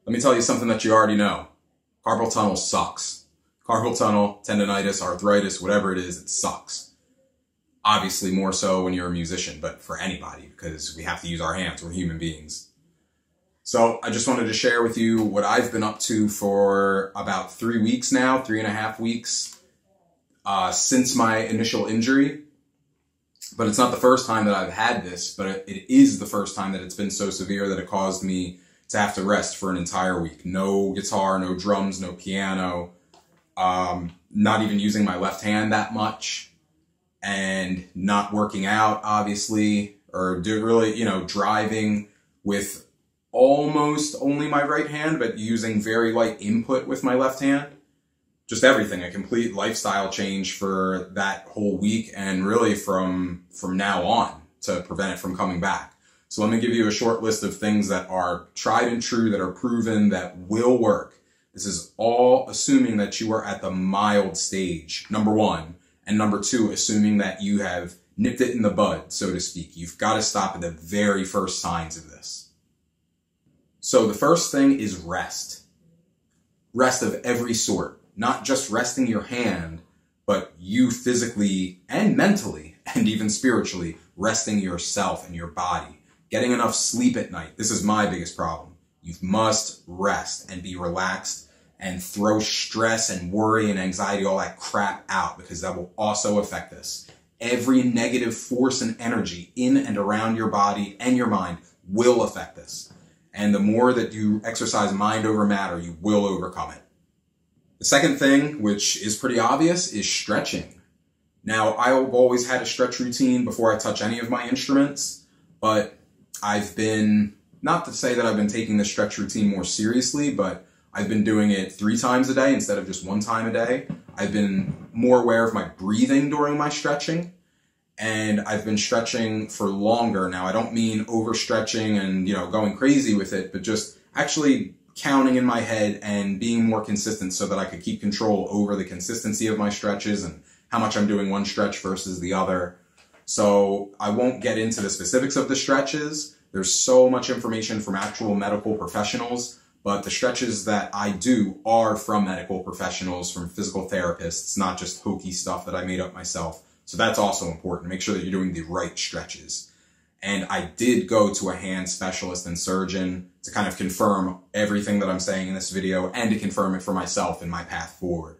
Let me tell you something that you already know. Carpal tunnel sucks. Carpal tunnel, tendonitis, arthritis, whatever it is, it sucks. Obviously more so when you're a musician, but for anybody, because we have to use our hands, we're human beings. So I just wanted to share with you what I've been up to for about 3 weeks now, 3.5 weeks, since my initial injury. But it's not the first time that I've had this, but it is the first time that it's been so severe that it caused me to have to rest for an entire week. No guitar, no drums, no piano, not even using my left hand that much, and not working out, obviously, or driving with almost only my right hand, but using very light input with my left hand. Just everything, a complete lifestyle change for that whole week, and really from now on to prevent it from coming back. So let me give you a short list of things that are tried and true, that are proven, that will work. This is all assuming that you are at the mild stage, number one. And number two, assuming that you have nipped it in the bud, so to speak. You've got to stop at the very first signs of this. So the first thing is rest. Rest of every sort. Not just resting your hand, but you physically and mentally and even spiritually resting yourself and your body. Getting enough sleep at night. This is my biggest problem. You must rest and be relaxed and throw stress and worry and anxiety, all that crap out, because that will also affect this. Every negative force and energy in and around your body and your mind will affect this. And the more that you exercise mind over matter, you will overcome it. The second thing, which is pretty obvious, is stretching. Now, I've always had a stretch routine before I touch any of my instruments, but I've been, not to say that I've been taking the stretch routine more seriously, but I've been doing it 3 times a day instead of just 1 time a day. I've been more aware of my breathing during my stretching, and I've been stretching for longer. Now, I don't mean overstretching and, going crazy with it, but just actually counting in my head and being more consistent so that I could keep control over the consistency of my stretches and how much I'm doing one stretch versus the other. So I won't get into the specifics of the stretches. There's so much information from actual medical professionals, but the stretches that I do are from medical professionals, from physical therapists, not just hokey stuff that I made up myself. So that's also important. Make sure that you're doing the right stretches. And I did go to a hand specialist and surgeon to kind of confirm everything that I'm saying in this video and to confirm it for myself in my path forward.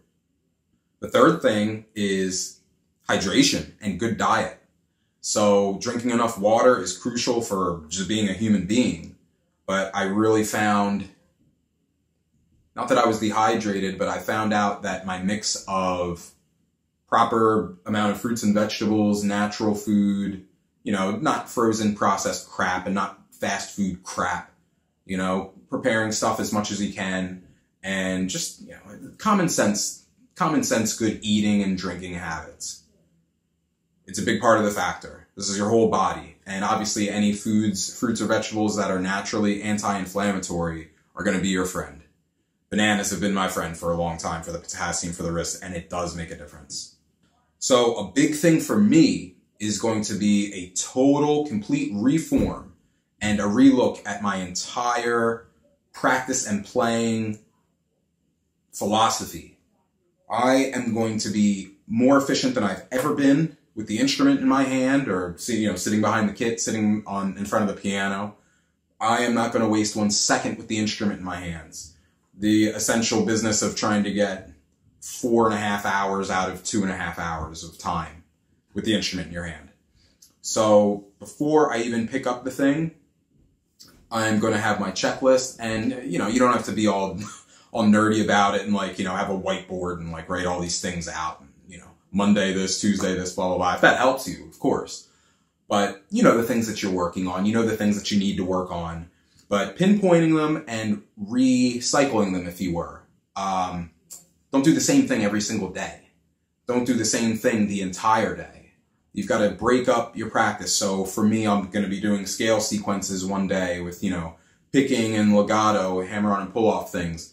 The third thing is hydration and good diet. So drinking enough water is crucial for just being a human being. But I really found, not that I was dehydrated, but I found out that my mix of proper amount of fruits and vegetables, natural food, not frozen processed crap and not fast food crap, preparing stuff as much as you can, and just, common sense good eating and drinking habits. It's a big part of the factor. This is your whole body. And obviously any foods, fruits or vegetables that are naturally anti-inflammatory are going to be your friend. Bananas have been my friend for a long time for the potassium for the wrist, and it does make a difference. So a big thing for me is going to be a total, complete reform and a relook at my entire practice and playing philosophy. I am going to be more efficient than I've ever been with the instrument in my hand, or sitting behind the kit, sitting in front of the piano. I am not going to waste 1 second with the instrument in my hands. The essential business of trying to get 4.5 hours out of 2.5 hours of time with the instrument in your hand. So before I even pick up the thing, I'm going to have my checklist, and you don't have to be all nerdy about it and have a whiteboard and write all these things out. And, Monday this, Tuesday this, blah, blah, blah. If that helps you, of course. But the things that you're working on, the things that you need to work on, but pinpointing them and recycling them, if you were. Don't do the same thing every single day. Don't do the same thing the entire day. You've got to break up your practice. So for me, I'm going to be doing scale sequences one day with, picking and legato, hammer-on and pull-off things.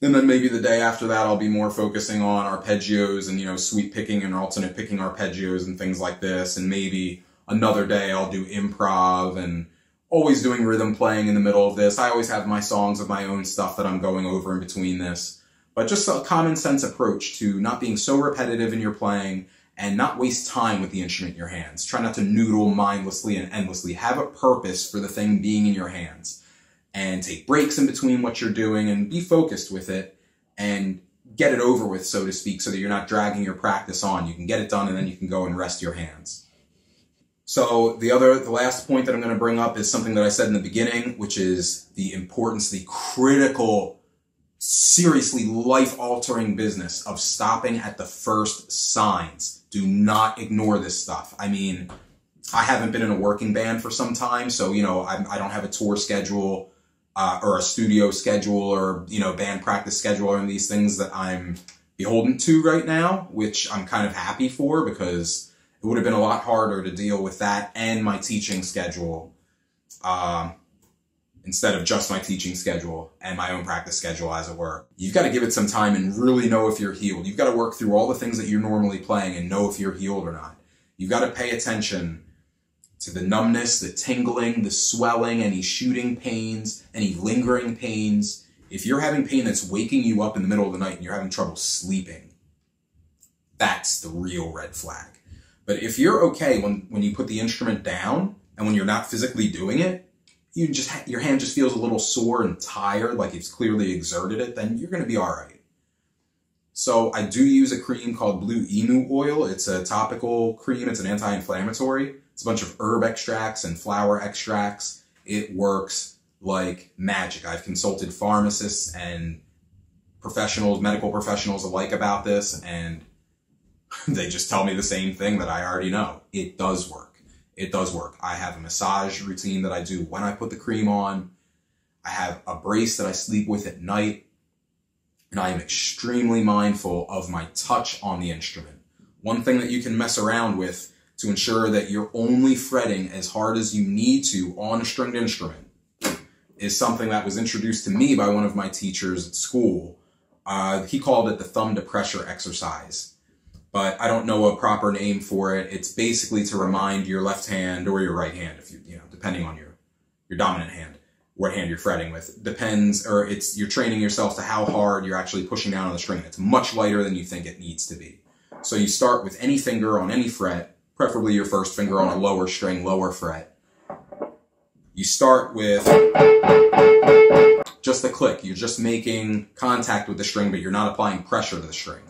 And then maybe the day after that, I'll be more focusing on arpeggios and, sweep picking and alternate picking arpeggios and things like this. And maybe another day I'll do improv and always doing rhythm playing in the middle of this. I always have my songs of my own stuff that I'm going over in between this. But just a common sense approach to not being so repetitive in your playing and not waste time with the instrument in your hands. Try not to noodle mindlessly and endlessly. Have a purpose for the thing being in your hands. And take breaks in between what you're doing and be focused with it and get it over with, so to speak, so that you're not dragging your practice on. You can get it done and then you can go and rest your hands. So the last point that I'm going to bring up is something that I said in the beginning, which is the importance, the critical, seriously life-altering business of stopping at the first signs. Do not ignore this stuff. I mean, I haven't been in a working band for some time, so, you know, I don't have a tour schedule or a studio schedule or, you know, band practice schedule or these things that I'm beholden to right now, which I'm kind of happy for because it would have been a lot harder to deal with that and my teaching schedule instead of just my teaching schedule and my own practice schedule, as it were. You've got to give it some time and really know if you're healed. You've got to work through all the things that you're normally playing and know if you're healed or not. You've got to pay attention to the numbness, the tingling, the swelling, any shooting pains, any lingering pains. If you're having pain that's waking you up in the middle of the night and you're having trouble sleeping, that's the real red flag. But if you're okay when you put the instrument down and when you're not physically doing it, your hand just feels a little sore and tired, like it's clearly exerted it, then you're going to be all right. So I do use a cream called Blue Emu Oil. It's a topical cream. It's an anti-inflammatory. It's a bunch of herb extracts and flower extracts. It works like magic. I've consulted pharmacists and professionals, medical professionals alike about this, and they just tell me the same thing that I already know. It does work. It does work. I have a massage routine that I do when I put the cream on. I have a brace that I sleep with at night. And I am extremely mindful of my touch on the instrument. One thing that you can mess around with to ensure that you're only fretting as hard as you need to on a stringed instrument is something that was introduced to me by one of my teachers at school. He called it the thumb to pressure exercise. But I don't know a proper name for it. It's basically to remind your left hand or your right hand, if you know, depending on your dominant hand, what hand you're fretting with. Depends, or you're training yourself to how hard you're actually pushing down on the string. It's much lighter than you think it needs to be. So you start with any finger on any fret, preferably your first finger on a lower string, lower fret. You start with just a click. You're just making contact with the string, but you're not applying pressure to the string.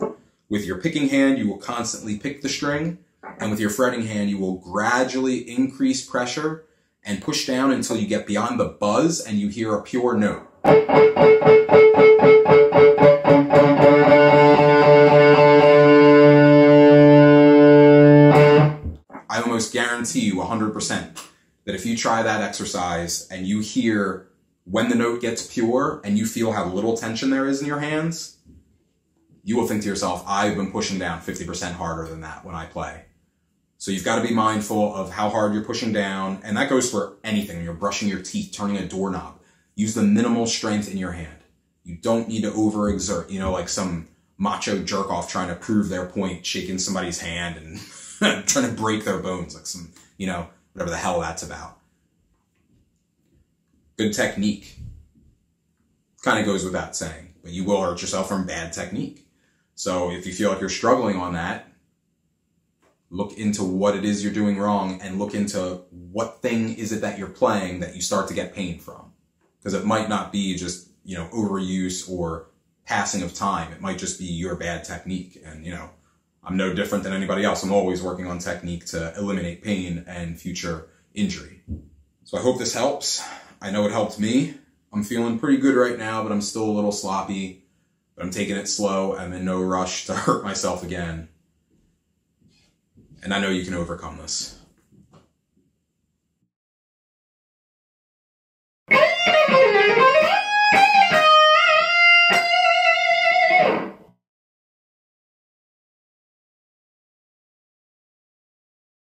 With your picking hand, you will constantly pick the string, and with your fretting hand, you will gradually increase pressure and push down until you get beyond the buzz and you hear a pure note. I almost guarantee you 100% that if you try that exercise and you hear when the note gets pure and you feel how little tension there is in your hands, you will think to yourself, I've been pushing down 50% harder than that when I play. So you've got to be mindful of how hard you're pushing down, and that goes for anything. When you're brushing your teeth, turning a doorknob, use the minimal strength in your hand. You don't need to overexert, you know, like some macho jerk-off trying to prove their point, shaking somebody's hand and trying to break their bones, like some, you know, whatever the hell that's about. Good technique. Kind of goes without saying, but you will hurt yourself from bad technique. So if you feel like you're struggling on that, look into what it is you're doing wrong and look into what thing is it that you're playing that you start to get pain from. Because it might not be just, you know, overuse or passing of time. It might just be your bad technique. And, you know, I'm no different than anybody else. I'm always working on technique to eliminate pain and future injury. So I hope this helps. I know it helped me. I'm feeling pretty good right now, but I'm still a little sloppy. But I'm taking it slow. I'm in no rush to hurt myself again. And I know you can overcome this.